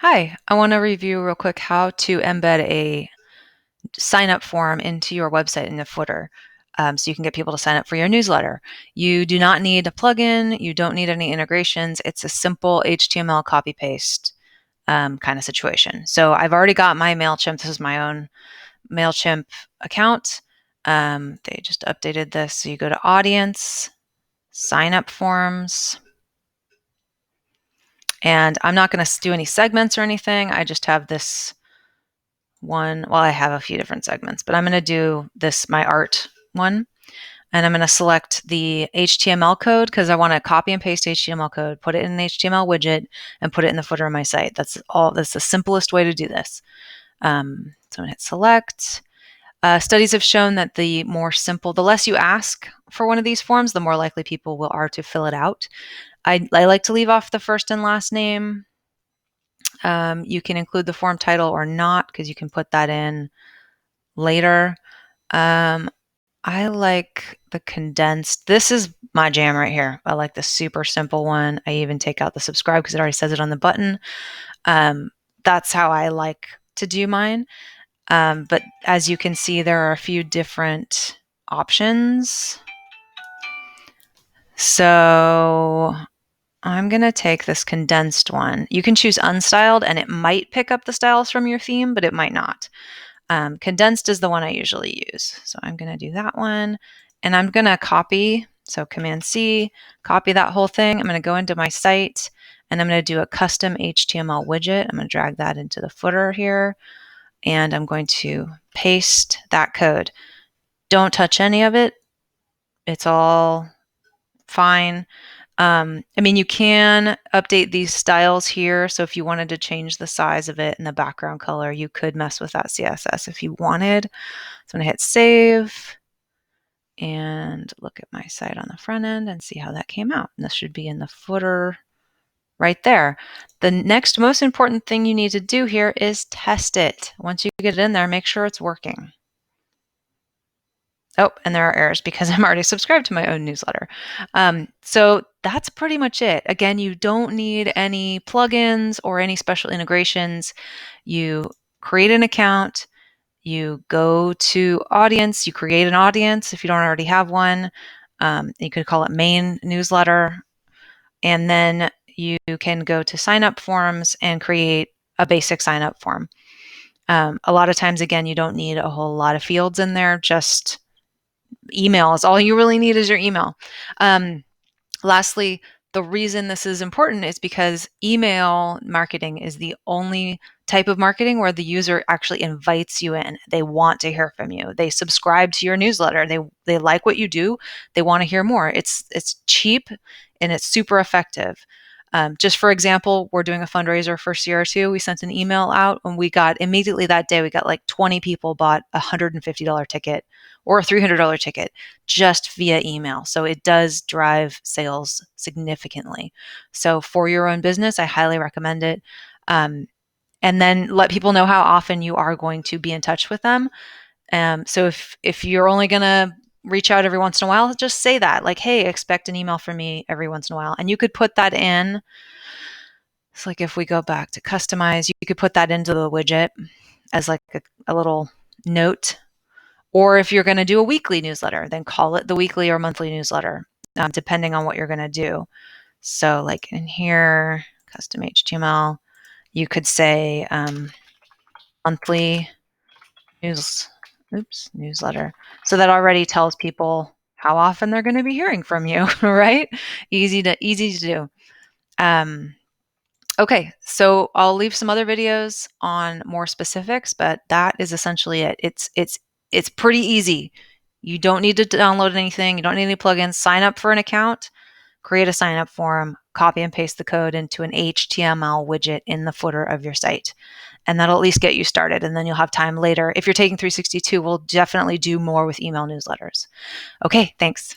Hi, I want to review real quick how to embed a sign up form into your website in the footer so you can get people to sign up for your newsletter. You do not need a plugin, you don't need any integrations. It's a simple HTML copy paste kind of situation. So I've already got my Mailchimp. This is my own Mailchimp account. They just updated this. So you go to audience, sign up forms. And I'm not going to do any segments or anything. I just have this one. Well, I have a few different segments, but I'm going to do this, my art one. And I'm going to select the HTML code because I want to copy and paste HTML code, put it in an HTML widget, and put it in the footer of my site. That's all. That's the simplest way to do this. So I'm going to hit select. Studies have shown that the more simple, the less you ask for one of these forms, the more likely people are to fill it out. I like to leave off the first and last name. You can include the form title or not because you can put that in later. I like the condensed. This is my jam right here. I like the super simple one. I even take out the subscribe because it already says it on the button. That's how I like to do mine. But as you can see, there are a few different options. So I'm going to take this condensed one. You can choose unstyled and it might pick up the styles from your theme, but it might not. Condensed is the one I usually use. So I'm going to do that one and I'm going to copy. So Command C, copy that whole thing. I'm going to go into my site and I'm going to do a custom HTML widget. I'm going to drag that into the footer here and I'm going to paste that code. Don't touch any of it. It's all fine. I mean, you can update these styles here. So if you wanted to change the size of it and the background color, you could mess with that CSS if you wanted. So I'm gonna hit save and look at my site on the front end and see how that came out. And this should be in the footer right there. The next most important thing you need to do here is test it. Once you get it in there, make sure it's working. Oh, and there are errors because I'm already subscribed to my own newsletter. So that's pretty much it. Again, you don't need any plugins or any special integrations. You create an account, you go to audience, you create an audience if you don't already have one. You could call it main newsletter. And then you can go to sign up forms and create a basic sign up form. A lot of times, again, you don't need a whole lot of fields in there, just email is all you really need is your email. Lastly, the reason this is important is because email marketing is the only type of marketing where the user actually invites you in. They want to hear from you. They subscribe to your newsletter. They like what you do. They want to hear more. It's cheap and it's super effective. Just for example, we're doing a fundraiser for CR2. We sent an email out and we got immediately that day, we got like 20 people bought a $150 ticket or a $300 ticket just via email. So it does drive sales significantly. So for your own business, I highly recommend it. And then let people know how often you are going to be in touch with them. So if you're only going to reach out every once in a while, just say that, like, hey, expect an email from me every once in a while. And you could put that in. It's like if we go back to customize, you could put that into the widget as like a little note. Or if you're going to do a weekly newsletter, then call it the weekly or monthly newsletter, depending on what you're going to do. So like in here, custom HTML, you could say monthly newsletter. So that already tells people how often they're going to be hearing from you, right? Easy to do. Okay, so I'll leave some other videos on more specifics, but that is essentially it. It's pretty easy. You don't need to download anything. You don't need any plugins. Sign up for an account, create a sign up form, copy and paste the code into an HTML widget in the footer of your site. And that'll at least get you started. And then you'll have time later. If you're taking 362, we'll definitely do more with email newsletters. Okay, thanks.